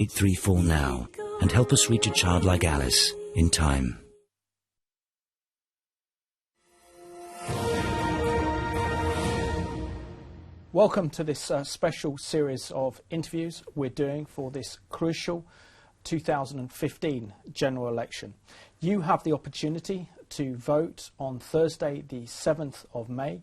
834 now and help us reach a child like Alice in time. Welcome to this special series of interviews we're doing for this crucial 2015 general election. You have the opportunity to vote on Thursday the 7th of May,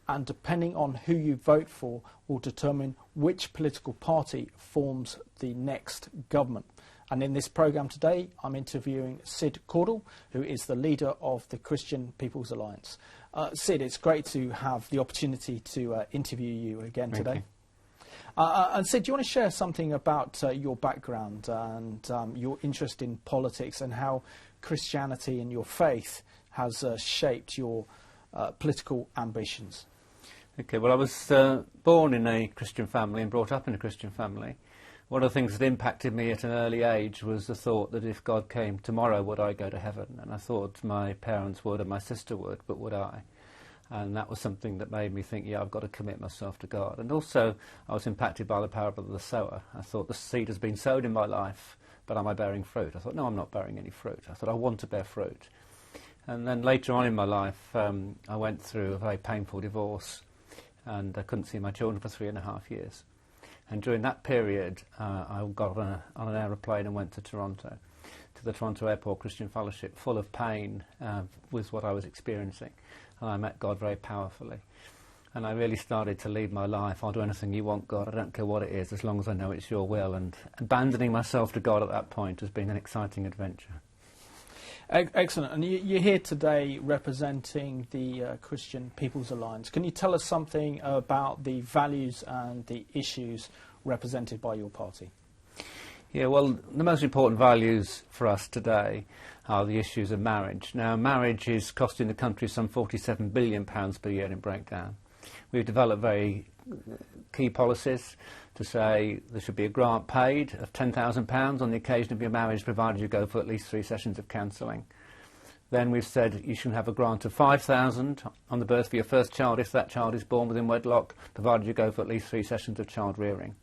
and depending on who you vote for will determine which political party forms the next government. And in this programme today, I'm interviewing Sid Cordle, who is the leader of the Christian People's Alliance. Sid, it's great to have the opportunity to interview you again today. And Sid, do you want to share something about your background and your interest in politics and how Christianity and your faith has shaped your political ambitions? Okay, well, I was born in a Christian family and brought up in a Christian family. One of the things that impacted me at an early age was the thought that if God came tomorrow, would I go to heaven? And I thought my parents would and my sister would, but would I? And that was something that made me think, yeah, I've got to commit myself to God. And also, I was impacted by the parable of the sower. I thought the seed has been sowed in my life, but am I bearing fruit? I thought, no, I'm not bearing any fruit. I thought, I want to bear fruit. And then later on in my life, I went through a very painful divorce, and I couldn't see my children for 3.5 years. And during that period, I got on an aeroplane and went to Toronto, to the Toronto Airport Christian Fellowship, full of pain with what I was experiencing. And I met God very powerfully. And I really started to lead my life. I'll do anything you want, God. I don't care what it is, as long as I know it's your will. And abandoning myself to God at that point has been an exciting adventure. Excellent. And you're here today representing the Christian People's Alliance. Can you tell us something about the values and the issues represented by your party? Yeah, well, the most important values for us today are the issues of marriage. Now, marriage is costing the country some £47 billion per year in breakdown. We've developed very key policies to say there should be a grant paid of £10,000 on the occasion of your marriage, provided you go for at least 3 sessions of counselling. Then we've said you should have a grant of £5,000 on the birth of your first child if that child is born within wedlock, provided you go for at least 3 sessions of child rearing.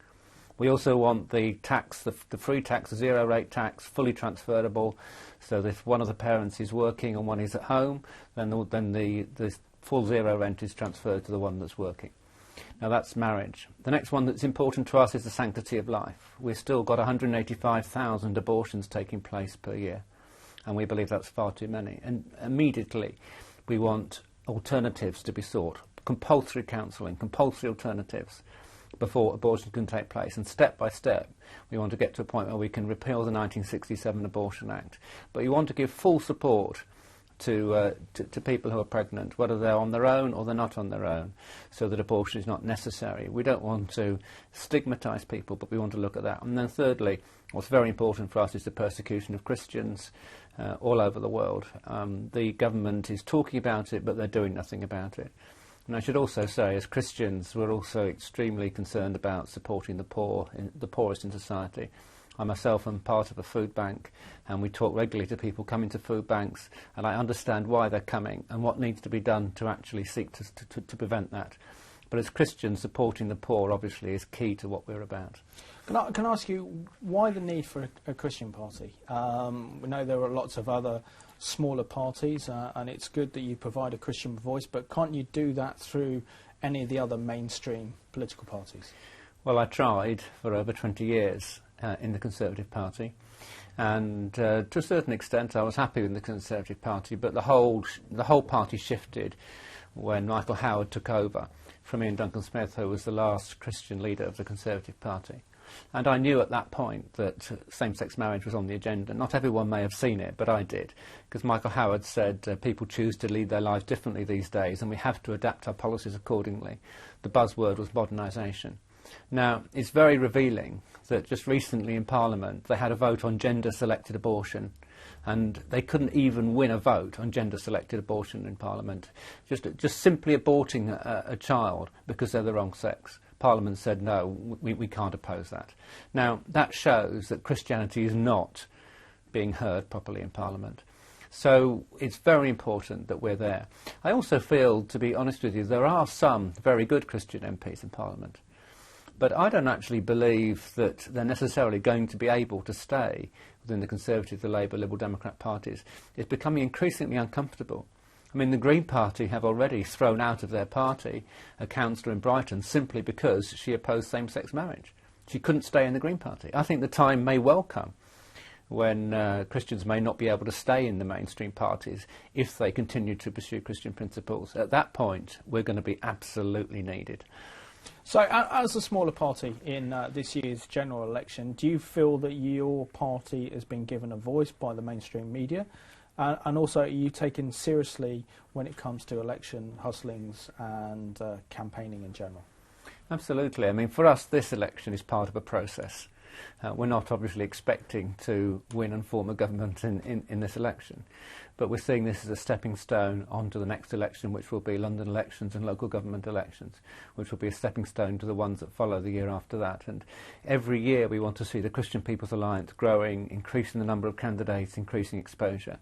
We also want the tax, the free tax, the zero rate tax, fully transferable, so that if one of the parents is working and one is at home, then the full zero rent is transferred to the one that's working. Now that's marriage. The next one that's important to us is the sanctity of life. We've still got 185,000 abortions taking place per year, and we believe that's far too many. And immediately we want alternatives to be sought, compulsory counselling, compulsory alternatives before abortion can take place. And step by step we want to get to a point where we can repeal the 1967 Abortion Act. But you want to give full support to people who are pregnant, whether they're on their own or they're not on their own, so that abortion is not necessary. We don't want to stigmatise people, but we want to look at that. And then thirdly, what's very important for us is the persecution of Christians all over the world. The government is talking about it, but they're doing nothing about it. And I should also say, as Christians, we're also extremely concerned about supporting the poor, the poorest in society. I myself am part of a food bank, and we talk regularly to people coming to food banks, and I understand why they're coming and what needs to be done to actually seek to prevent that. But as Christians, supporting the poor obviously is key to what we're about. Can I ask you, why the need for a Christian party? We know there are lots of other smaller parties, and it's good that you provide a Christian voice, but can't you do that through any of the other mainstream political parties? Well, I tried for over 20 years in the Conservative Party, and to a certain extent I was happy with the Conservative Party, but the whole party shifted when Michael Howard took over from Ian Duncan Smith, who was the last Christian leader of the Conservative Party. And I knew at that point that same-sex marriage was on the agenda. Not everyone may have seen it, but I did, because Michael Howard said people choose to lead their lives differently these days, and we have to adapt our policies accordingly. The buzzword was modernisation. Now, it's very revealing that just recently in Parliament they had a vote on gender-selected abortion, and they couldn't even win a vote on gender-selected abortion in Parliament. Just simply aborting a child because they're the wrong sex. Parliament said, no, we can't oppose that. Now, that shows that Christianity is not being heard properly in Parliament. So it's very important that we're there. I also feel, to be honest with you, there are some very good Christian MPs in Parliament. But I don't actually believe that they're necessarily going to be able to stay within the Conservative, the Labour, Liberal Democrat parties. It's becoming increasingly uncomfortable. I mean, the Green Party have already thrown out of their party a councillor in Brighton simply because she opposed same-sex marriage. She couldn't stay in the Green Party. I think the time may well come when Christians may not be able to stay in the mainstream parties if they continue to pursue Christian principles. At that point, we're going to be absolutely needed. So, as a smaller party in this year's general election, do you feel that your party has been given a voice by the mainstream media? And also, are you taken seriously when it comes to election hustlings and campaigning in general? Absolutely. I mean, for us, this election is part of a process. We're not obviously expecting to win and form a government in this election, but we're seeing this as a stepping stone onto the next election, which will be London elections and local government elections, which will be a stepping stone to the ones that follow the year after that. And every year we want to see the Christian People's Alliance growing, increasing the number of candidates, increasing exposure.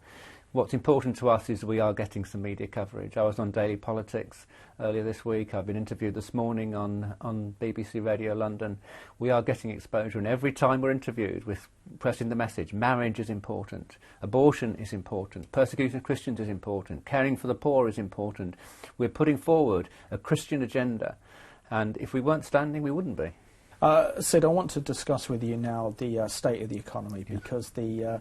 What's important to us is we are getting some media coverage. I was on Daily Politics earlier this week. I've been interviewed this morning on BBC Radio London. We are getting exposure, and every time we're interviewed, we're pressing the message. Marriage is important. Abortion is important. Persecution of Christians is important. Caring for the poor is important. We're putting forward a Christian agenda, and if we weren't standing, we wouldn't be. Sid, I want to discuss with you now the state of the economy, because the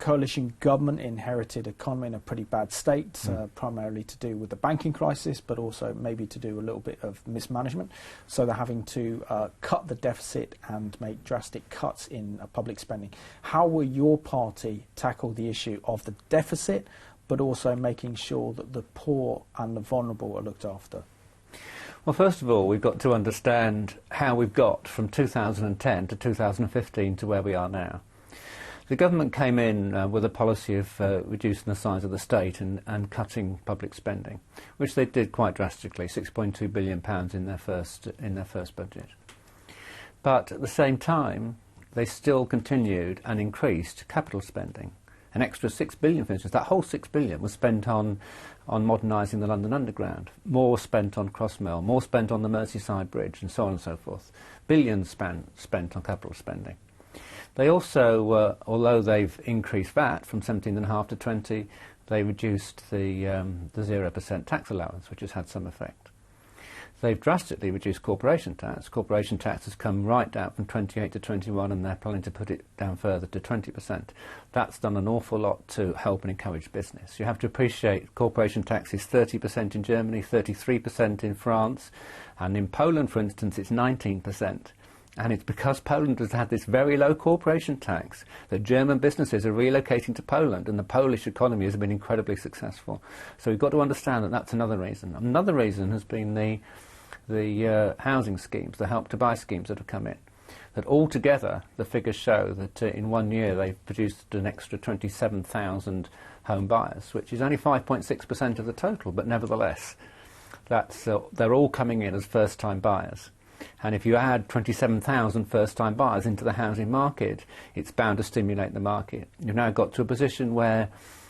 coalition government inherited economy in a pretty bad state, primarily to do with the banking crisis, but also maybe to do a little bit of mismanagement. So they're having to cut the deficit and make drastic cuts in public spending. How will your party tackle the issue of the deficit, but also making sure that the poor and the vulnerable are looked after? Well, first of all, we've got to understand how we've got from 2010 to 2015 to where we are now. The government came in with a policy of reducing the size of the state and cutting public spending, which they did quite drastically, £6.2 billion in their first budget. But at the same time, they still continued and increased capital spending. An extra £6 billion, for instance. That whole £6 billion was spent on modernising the London Underground, more spent on Crossmill, more spent on the Merseyside Bridge, and so on and so forth. Billions spent on capital spending. They also, although they've increased VAT from 17.5 to 20, they reduced the 0% tax allowance, which has had some effect. They've drastically reduced corporation tax. Corporation tax has come right down from 28 to 21, and they're planning to put it down further to 20%. That's done an awful lot to help and encourage business. You have to appreciate corporation tax is 30% in Germany, 33% in France, and in Poland, for instance, it's 19%. And it's because Poland has had this very low corporation tax that German businesses are relocating to Poland, and the Polish economy has been incredibly successful. So we've got to understand that that's another reason. Another reason has been the housing schemes, the Help to Buy schemes that have come in. That altogether, the figures show that in 1 year they've produced an extra 27,000 home buyers, which is only 5.6% of the total, but nevertheless, that's they're all coming in as first-time buyers. And if you add 27,000 first-time buyers into the housing market, it's bound to stimulate the market. You've now got to a position where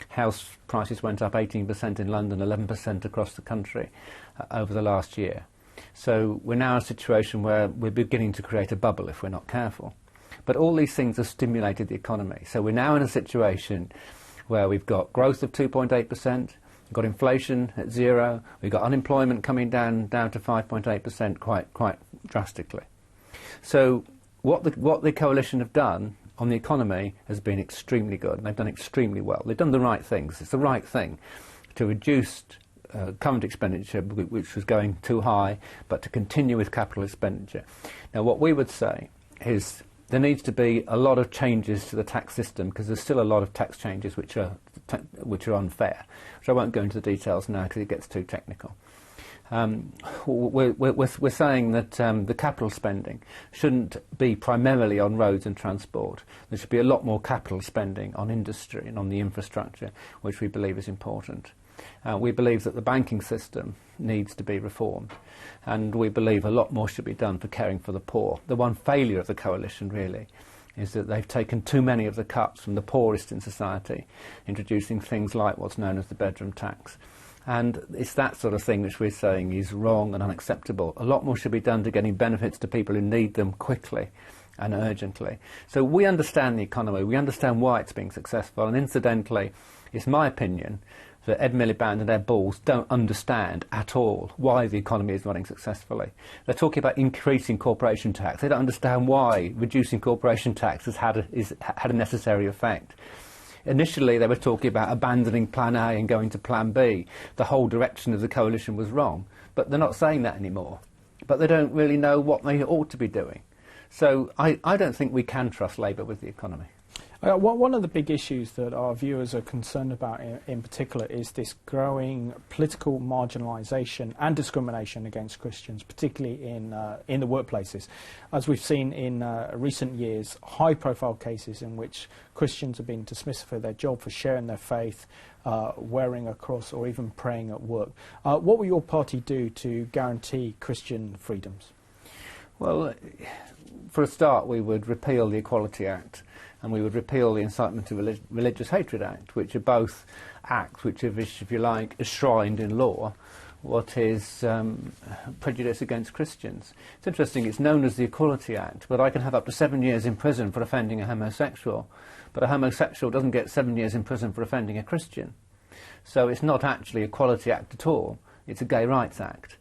house prices went up 18% in London, 11% across the country over the last year. So we're now in a situation where we're beginning to create a bubble if we're not careful. But all these things have stimulated the economy. So we're now in a situation where we've got growth of 2.8%, we've got inflation at 0, we've got unemployment coming down to 5.8% quite drastically. So what the coalition have done on the economy has been extremely good, and they've done extremely well. They've done the right things. It's the right thing to reduce current expenditure, which was going too high, but to continue with capital expenditure. Now, what we would say is there needs to be a lot of changes to the tax system, because there's still a lot of tax changes which are unfair, which I won't go into the details now because it gets too technical. We're saying that the capital spending shouldn't be primarily on roads and transport. There should be a lot more capital spending on industry and on the infrastructure, which we believe is important. We believe that the banking system needs to be reformed, and we believe a lot more should be done for caring for the poor. The one failure of the coalition, really, is that they've taken too many of the cuts from the poorest in society, introducing things like what's known as the bedroom tax. And it's that sort of thing which we're saying is wrong and unacceptable. A lot more should be done to getting benefits to people who need them quickly and urgently. So we understand the economy, we understand why it's being successful, and incidentally, it's my opinion that Ed Miliband and Ed Balls don't understand at all why the economy is running successfully. They're talking about increasing corporation tax. They don't understand why reducing corporation tax has had a necessary effect. Initially, they were talking about abandoning Plan A and going to Plan B. The whole direction of the coalition was wrong. But they're not saying that anymore. But they don't really know what they ought to be doing. So I don't think we can trust Labour with the economy. One of the big issues that our viewers are concerned about in particular is this growing political marginalisation and discrimination against Christians, particularly in the workplaces. As we've seen in recent years, high-profile cases in which Christians have been dismissed for their job for sharing their faith, wearing a cross or even praying at work. What will your party do to guarantee Christian freedoms? Well, for a start, we would repeal the Equality Act, and we would repeal the Incitement to Religious Hatred Act, which are both acts which have, if you like, enshrined in law what is prejudice against Christians. It's interesting, it's known as the Equality Act, but I can have up to 7 years in prison for offending a homosexual, but a homosexual doesn't get 7 years in prison for offending a Christian. So it's not actually an Equality Act at all, it's a Gay Rights Act.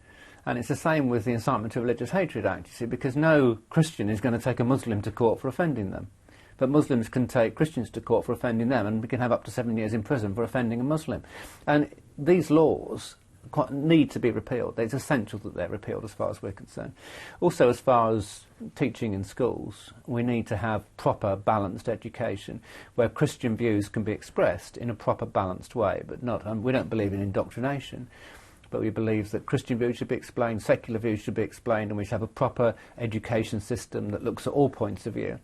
And it's the same with the Incitement to Religious Hatred Act, you see, because no Christian is going to take a Muslim to court for offending them. But Muslims can take Christians to court for offending them, and we can have up to 7 years in prison for offending a Muslim. And these laws need to be repealed. It's essential that they're repealed as far as we're concerned. Also, as far as teaching in schools, we need to have proper, balanced education where Christian views can be expressed in a proper, balanced way, but not. We don't believe in indoctrination. But we believe that Christian views should be explained, secular views should be explained, and we should have a proper education system that looks at all points of view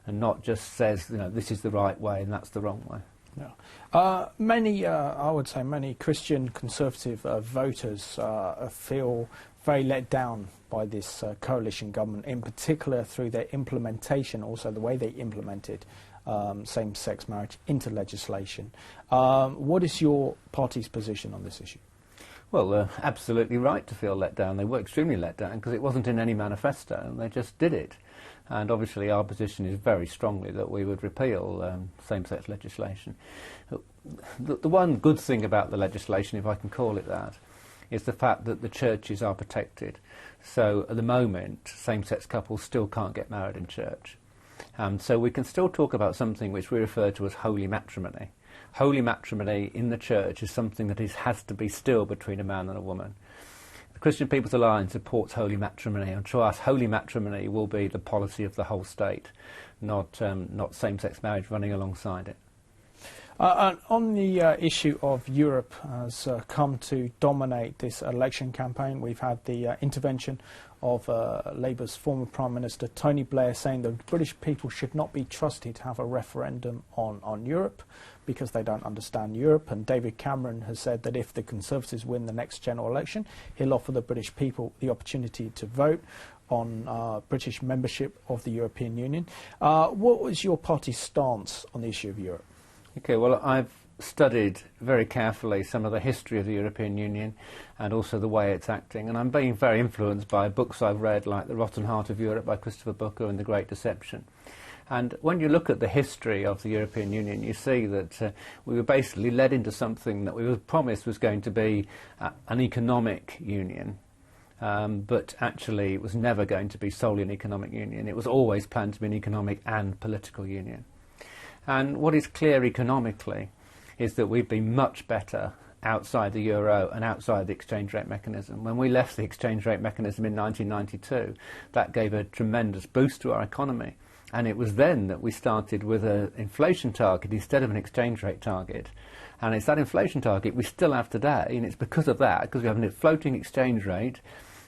and not just says, you know, this is the right way and that's the wrong way. Yeah. I would say many Christian conservative voters feel very let down by this coalition government, in particular through their implementation, also the way they implemented same-sex marriage into legislation. What is your party's position on this issue? Well, they're absolutely right to feel let down. They were extremely let down because it wasn't in any manifesto, and they just did it. And obviously our position is very strongly that we would repeal same-sex legislation. The one good thing about the legislation, if I can call it that, is the fact that the churches are protected. So at the moment, same-sex couples still can't get married in church. So we can still talk about something which we refer to as holy matrimony. Holy matrimony in the church is something that has to be still between a man and a woman. The Christian People's Alliance supports holy matrimony, and to us holy matrimony will be the policy of the whole state, not same-sex marriage running alongside it. On the issue of Europe has come to dominate this election campaign. We've had the intervention of Labour's former Prime Minister Tony Blair saying that British people should not be trusted to have a referendum on Europe because they don't understand Europe, and David Cameron has said that if the Conservatives win the next general election, he'll offer the British people the opportunity to vote on British membership of the European Union. What was your party's stance on the issue of Europe? Okay, well, I've studied very carefully some of the history of the European Union and also the way it's acting, and I'm being very influenced by books I've read like The Rotten Heart of Europe by Christopher Booker and The Great Deception. And when you look at the history of the European Union, you see that we were basically led into something that we were promised was going to be an economic union, but actually it was never going to be solely an economic union. It was always planned to be an economic and political union. And what is clear economically is that we've been much better outside the euro and outside the exchange rate mechanism. When we left the exchange rate mechanism in 1992, that gave a tremendous boost to our economy. And it was then that we started with an inflation target instead of an exchange rate target. And it's that inflation target we still have today, and it's because of that, because we have a floating exchange rate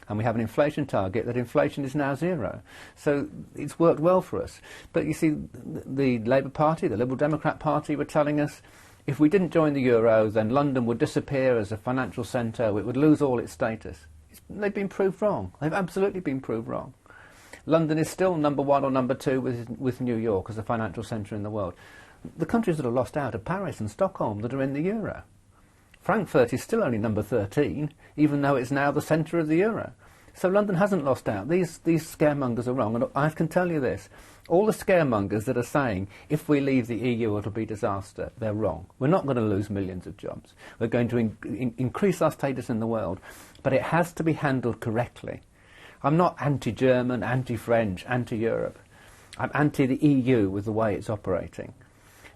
and we have an inflation target, that inflation is now zero. So it's worked well for us. But you see, the Labour Party, the Liberal Democrat Party were telling us if we didn't join the euro, then London would disappear as a financial centre, it would lose all its status. They've been proved wrong. They've absolutely been proved wrong. London is still number one or number two with New York as a financial centre in the world. The countries that have lost out are Paris and Stockholm that are in the euro. Frankfurt is still only number 13, even though it's now the centre of the euro. So London hasn't lost out. These scaremongers are wrong. And I can tell you this, all the scaremongers that are saying, if we leave the EU it'll be disaster, they're wrong. We're not going to lose millions of jobs. We're going to increase our status in the world. But it has to be handled correctly. I'm not anti-German, anti-French, anti-Europe. I'm anti the EU with the way it's operating.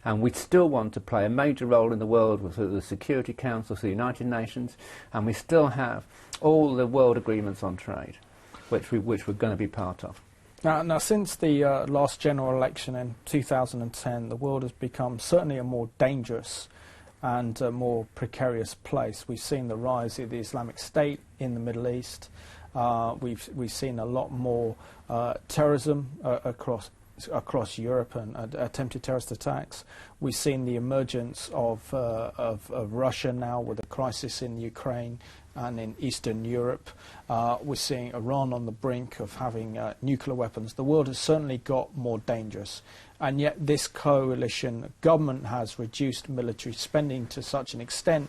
And we still want to play a major role in the world with the Security Council, the United Nations, and we still have all the world agreements on trade, which we're going to be part of. Now since the last general election in 2010, the world has become certainly a more dangerous and a more precarious place. We've seen the rise of the Islamic State in the Middle East. We've seen a lot more terrorism across Europe and attempted terrorist attacks. We've seen the emergence of Russia now with a crisis in Ukraine and in Eastern Europe. We're seeing Iran on the brink of having nuclear weapons. The world has certainly got more dangerous. And yet this coalition government has reduced military spending to such an extent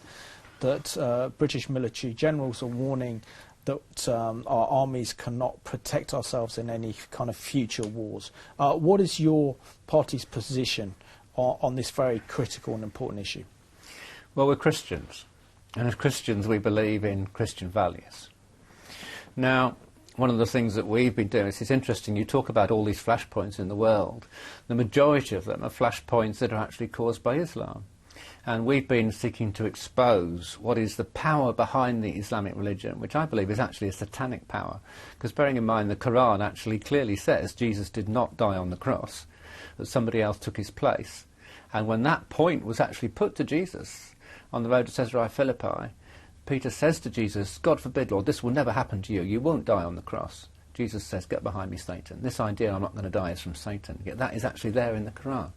that British military generals are warning that our armies cannot protect ourselves in any kind of future wars. What is your party's position on this very critical and important issue? Well, we're Christians, and as Christians we believe in Christian values. Now, one of the things that we've been doing, it's interesting, you talk about all these flashpoints in the world. The majority of them are flashpoints that are actually caused by Islam. And we've been seeking to expose what is the power behind the Islamic religion, which I believe is actually a satanic power. Because bearing in mind the Quran actually clearly says Jesus did not die on the cross, that somebody else took his place. And when that point was actually put to Jesus on the road to Caesarea Philippi, Peter says to Jesus, God forbid, Lord, this will never happen to you. You won't die on the cross. Jesus says, get behind me, Satan. This idea I'm not going to die is from Satan. Yet that is actually there in the Quran.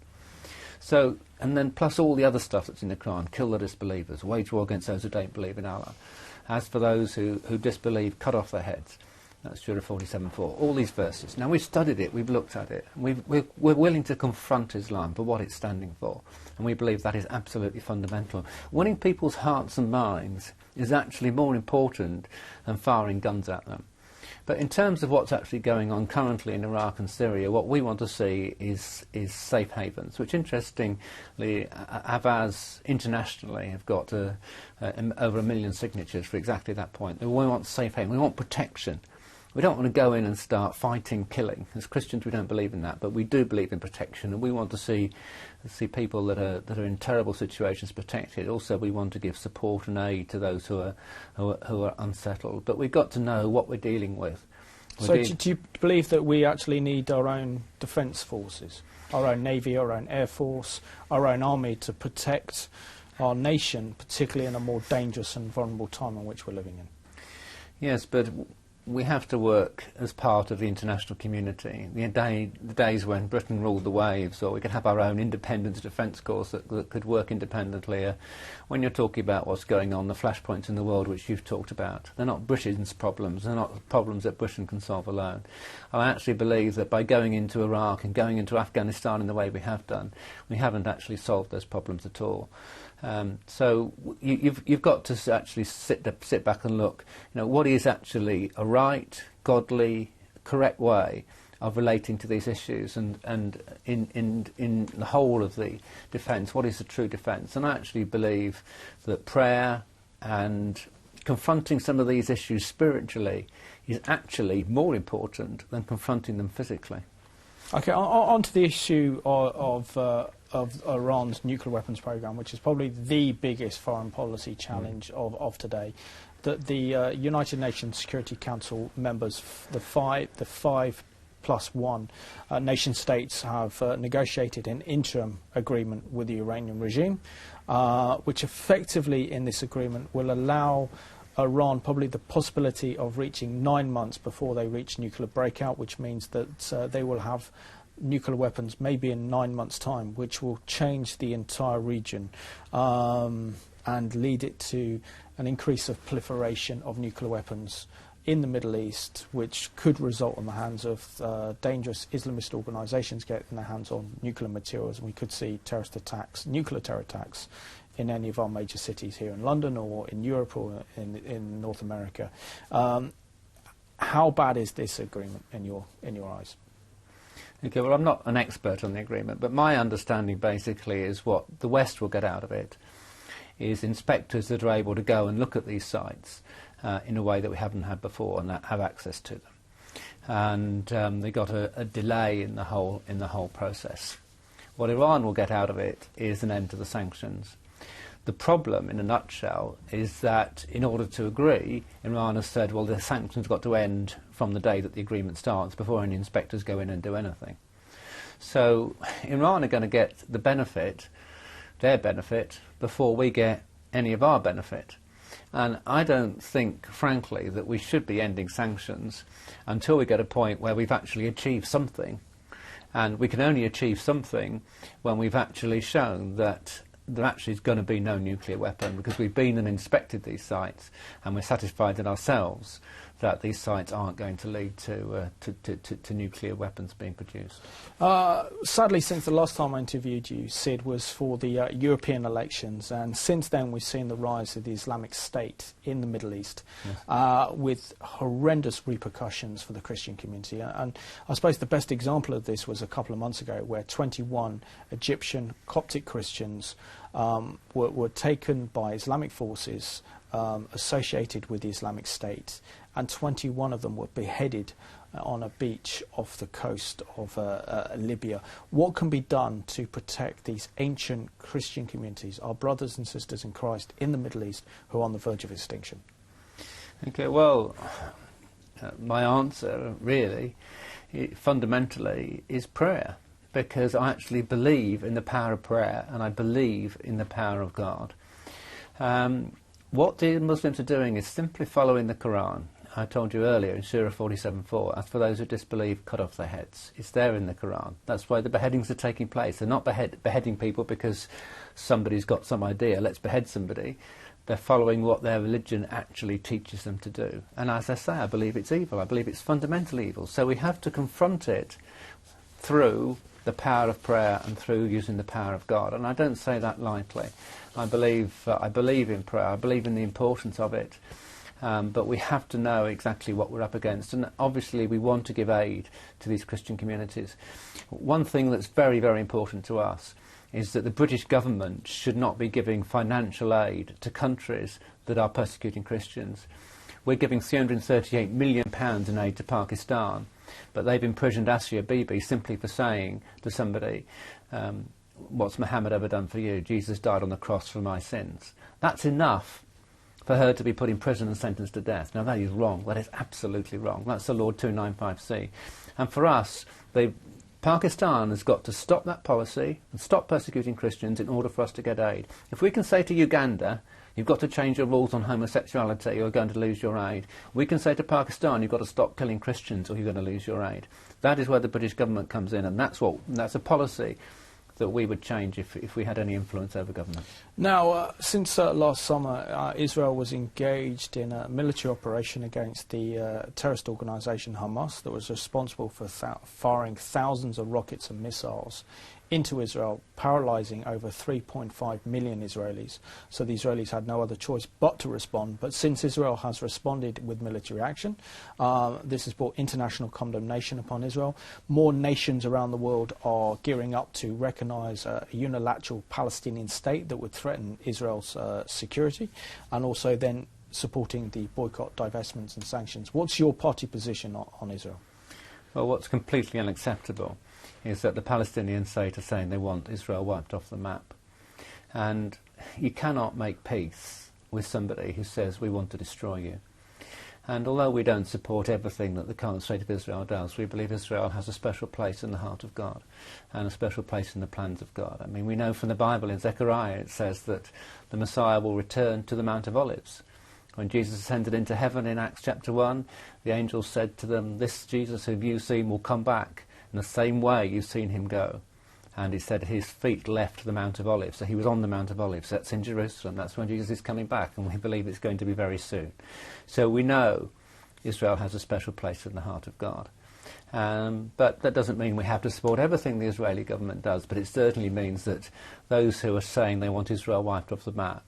So, and then plus all the other stuff that's in the Quran, kill the disbelievers, wage war against those who don't believe in Allah. As for those who disbelieve, cut off their heads. That's Surah 47:4. All these verses. Now we've studied it, we've looked at it, and we're willing to confront Islam for what it's standing for. And we believe that is absolutely fundamental. Winning people's hearts and minds is actually more important than firing guns at them. But in terms of what's actually going on currently in Iraq and Syria, what we want to see is safe havens, which interestingly, Avaz internationally have got over 1 million signatures for exactly that point. We want safe haven, we want protection. We don't want to go in and start fighting, killing. As Christians we don't believe in that, but we do believe in protection, and we want to see people that are in terrible situations protected. Also we want to give support and aid to those who are unsettled. But we've got to know what we're dealing with. So do you believe that we actually need our own defence forces, our own navy, our own air force, our own army to protect our nation, particularly in a more dangerous and vulnerable time in which we're living in? Yes, but we have to work as part of the international community. The days when Britain ruled the waves, or we could have our own independent defence corps that could work independently. When you're talking about what's going on, the flashpoints in the world which you've talked about, they're not Britain's problems, they're not problems that Britain can solve alone. I actually believe that by going into Iraq and going into Afghanistan in the way we have done, we haven't actually solved those problems at all. So you've got to actually sit back and look. You know, what is actually a right, godly, correct way of relating to these issues, and in the whole of the defence, what is the true defence? And I actually believe that prayer and confronting some of these issues spiritually is actually more important than confronting them physically. Okay, on to the issue of Iran's nuclear weapons program, which is probably the biggest foreign policy challenge of today. That the United Nations Security Council members, the five plus one nation states, have negotiated an interim agreement with the Iranian regime, which effectively in this agreement will allow Iran probably the possibility of reaching 9 months before they reach nuclear breakout, which means that they will have nuclear weapons maybe in 9 months' time, which will change the entire region and lead it to an increase of proliferation of nuclear weapons in the Middle East, which could result in the hands of dangerous Islamist organisations getting their hands on nuclear materials, and we could see terrorist attacks, nuclear terror attacks in any of our major cities here in London or in Europe or in North America. How bad is this agreement in your eyes? Okay, well, I'm not an expert on the agreement, but my understanding basically is what the West will get out of it is inspectors that are able to go and look at these sites in a way that we haven't had before and that have access to them. And they got a delay in the whole process. What Iran will get out of it is an end to the sanctions. The problem, in a nutshell, is that in order to agree, Iran has said, well, the sanctions have got to end from the day that the agreement starts before any inspectors go in and do anything. So Iran are going to get the benefit, their benefit, before we get any of our benefit. And I don't think, frankly, that we should be ending sanctions until we get a point where we've actually achieved something. And we can only achieve something when we've actually shown that there actually is going to be no nuclear weapon, because we've been and inspected these sites and we're satisfied in ourselves that these sites aren't going to lead to nuclear weapons being produced. Sadly, since the last time I interviewed you, Sid, was for the European elections, and since then we've seen the rise of the Islamic State in the Middle East, yes, with horrendous repercussions for the Christian community. And I suppose the best example of this was a couple of months ago, where 21 Egyptian Coptic Christians were taken by Islamic forces associated with the Islamic State, and 21 of them were beheaded on a beach off the coast of Libya. What can be done to protect these ancient Christian communities, our brothers and sisters in Christ in the Middle East, who are on the verge of extinction? Okay, well, my answer really, fundamentally, is prayer, because I actually believe in the power of prayer and I believe in the power of God. What the Muslims are doing is simply following the Quran. I told you earlier in Surah 47:4, as for those who disbelieve, cut off their heads. It's there in the Quran. That's why the beheadings are taking place. They're not beheading people because somebody's got some idea, let's behead somebody. They're following what their religion actually teaches them to do. And as I say, I believe it's evil. I believe it's fundamentally evil. So we have to confront it through the power of prayer and through using the power of God. And I don't say that lightly. I believe in prayer. I believe in the importance of it. But we have to know exactly what we're up against. And obviously we want to give aid to these Christian communities. One thing that's very, very important to us is that the British government should not be giving financial aid to countries that are persecuting Christians. We're giving £338 million in aid to Pakistan, but they've imprisoned Asia Bibi simply for saying to somebody, what's Muhammad ever done for you? Jesus died on the cross for my sins. That's enough for her to be put in prison and sentenced to death. Now that is wrong. That is absolutely wrong. That's the Law 295C. And for us, Pakistan has got to stop that policy and stop persecuting Christians in order for us to get aid. If we can say to Uganda, you've got to change your rules on homosexuality or you're going to lose your aid, we can say to Pakistan, you've got to stop killing Christians or you're going to lose your aid. That is where the British government comes in, and that's a policy that we would change if we had any influence over government. Now, since last summer, Israel was engaged in a military operation against the terrorist organisation Hamas that was responsible for firing thousands of rockets and missiles into Israel, paralysing over 3.5 million Israelis. So the Israelis had no other choice but to respond. But since Israel has responded with military action, this has brought international condemnation upon Israel. More nations around the world are gearing up to recognise a unilateral Palestinian state that would threaten Israel's security, and also then supporting the boycott, divestments and sanctions. What's your party position on Israel? Well, what's completely unacceptable is that the Palestinian state are saying they want Israel wiped off the map. And you cannot make peace with somebody who says we want to destroy you. And although we don't support everything that the current state of Israel does, we believe Israel has a special place in the heart of God and a special place in the plans of God. I mean, we know from the Bible in Zechariah it says that the Messiah will return to the Mount of Olives. When Jesus ascended into heaven in Acts chapter 1, the angels said to them, this Jesus whom you've seen will come back in the same way you've seen him go. And he said his feet left the Mount of Olives. So he was on the Mount of Olives. That's in Jerusalem. That's when Jesus is coming back, and we believe it's going to be very soon. So we know Israel has a special place in the heart of God. But that doesn't mean we have to support everything the Israeli government does, but it certainly means that those who are saying they want Israel wiped off the map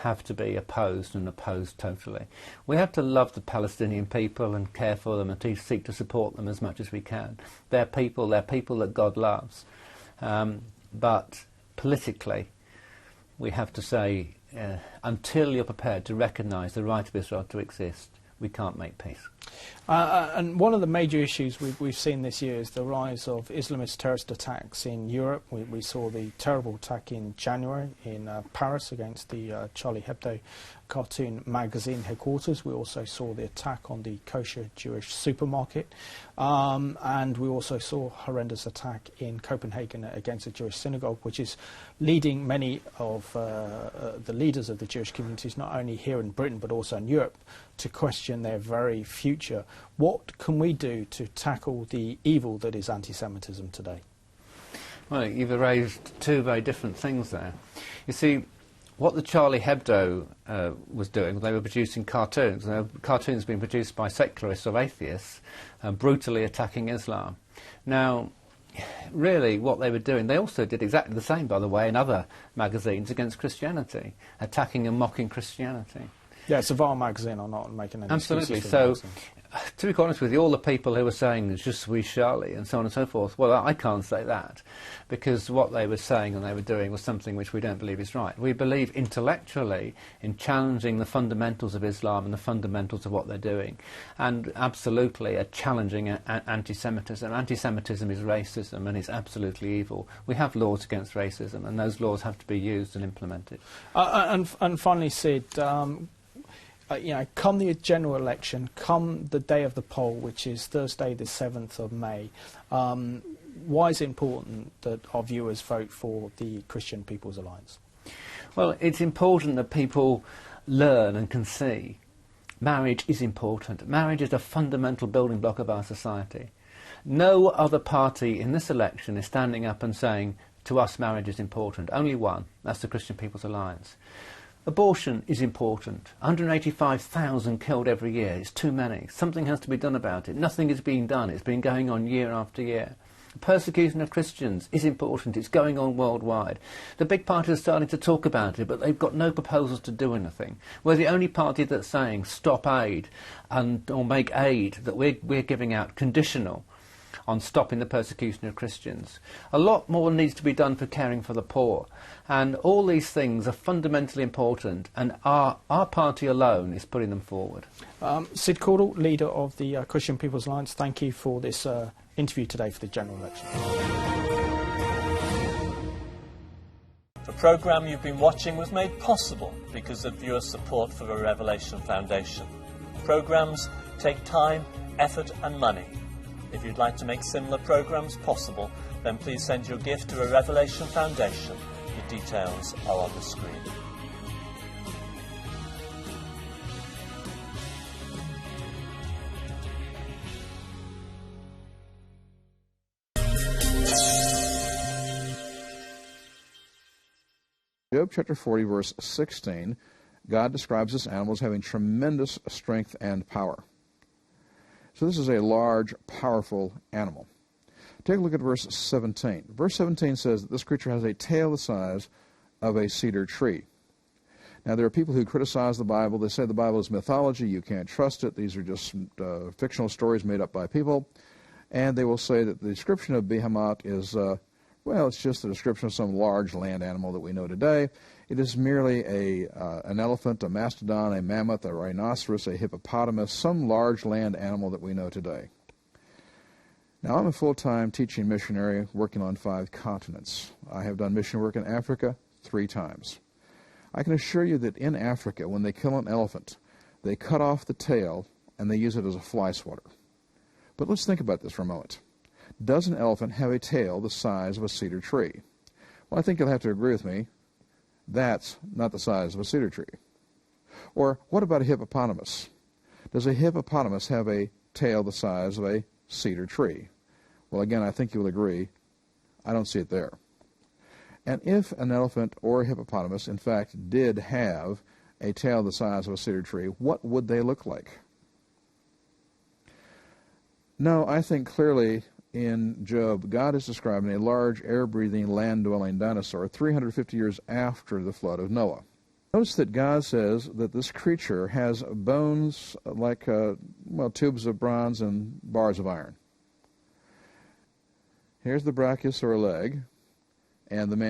have to be opposed, and opposed totally. We have to love the Palestinian people and care for them and to seek to support them as much as we can. They're people that God loves. But politically, we have to say, until you're prepared to recognise the right of Israel to exist, we can't make peace. And one of the major issues we've seen this year is the rise of Islamist terrorist attacks in Europe. We saw the terrible attack in January in Paris against the Charlie Hebdo cartoon magazine headquarters. We also saw the attack on the kosher Jewish supermarket. And we also saw a horrendous attack in Copenhagen against a Jewish synagogue, which is leading many of the leaders of the Jewish communities, not only here in Britain but also in Europe, to question their very future. What can we do to tackle the evil that is anti-Semitism today? Well, you've raised two very different things there. You see, what the Charlie Hebdo was doing, they were producing cartoons. Cartoons being produced by secularists or atheists, brutally attacking Islam. Now, really what they were doing, they also did exactly the same, by the way, in other magazines against Christianity, attacking and mocking Christianity. Yeah, it's a vile magazine. I'm not making any Absolutely. excuses for the So, magazine. to be quite honest with you, all the people who were saying "Je suis Charlie" and so on and so forth, well, I can't say that, because what they were saying and they were doing was something which we don't believe is right. We believe intellectually in challenging the fundamentals of Islam and the fundamentals of what they're doing, and absolutely challenging anti-Semitism. Anti-Semitism is racism, and it's absolutely evil. We have laws against racism, and those laws have to be used and implemented. And finally, Sid, come the general election, come the day of the poll, which is Thursday the 7th of May, why is it important that our viewers vote for the Christian People's Alliance? Well, it's important that people learn and can see marriage is important. Marriage is a fundamental building block of our society. No other party in this election is standing up and saying, to us marriage is important. Only one, that's the Christian People's Alliance. Abortion is important. 185,000 killed every year. It's too many. Something has to be done about it. Nothing is being done. It's been going on year after year. Persecution of Christians is important. It's going on worldwide. The big parties are starting to talk about it, but they've got no proposals to do anything. We're the only party that's saying stop aid or make aid that we're giving out conditional on stopping the persecution of Christians. A lot more needs to be done for caring for the poor. And all these things are fundamentally important, and our party alone is putting them forward. Sid Cordle, leader of the Christian People's Alliance, thank you for this interview today for the general election. The programme you've been watching was made possible because of viewer support for the Revelation Foundation. Programmes take time, effort and money. If you'd like to make similar programmes possible, then please send your gift to a Revelation Foundation. The details are on the screen. Job chapter 40, verse 16, God describes this animal as having tremendous strength and power. So this is a large, powerful animal. Take a look at verse 17. Verse 17 says that this creature has a tail the size of a cedar tree. Now, there are people who criticize the Bible. They say the Bible is mythology. You can't trust it. These are just fictional stories made up by people. And they will say that the description of Behemoth is, well, it's just a description of some large land animal that we know today. It is merely an elephant, a mastodon, a mammoth, a rhinoceros, a hippopotamus, some large land animal that we know today. Now, I'm a full-time teaching missionary working on 5 continents. I have done mission work in Africa 3 times. I can assure you that in Africa, when they kill an elephant, they cut off the tail and they use it as a fly swatter. But let's think about this for a moment. Does an elephant have a tail the size of a cedar tree? Well, I think you'll have to agree with me. That's not the size of a cedar tree. Or what about a hippopotamus? Does a hippopotamus have a tail the size of a cedar tree? Well, again, I think you'll agree, I don't see it there. And if an elephant or a hippopotamus, in fact, did have a tail the size of a cedar tree, what would they look like? No, I think clearly in Job, God is describing a large, air-breathing, land-dwelling dinosaur 350 years after the flood of Noah. Notice that God says that this creature has bones like, tubes of bronze and bars of iron. Here's the brachiosaur leg, and the man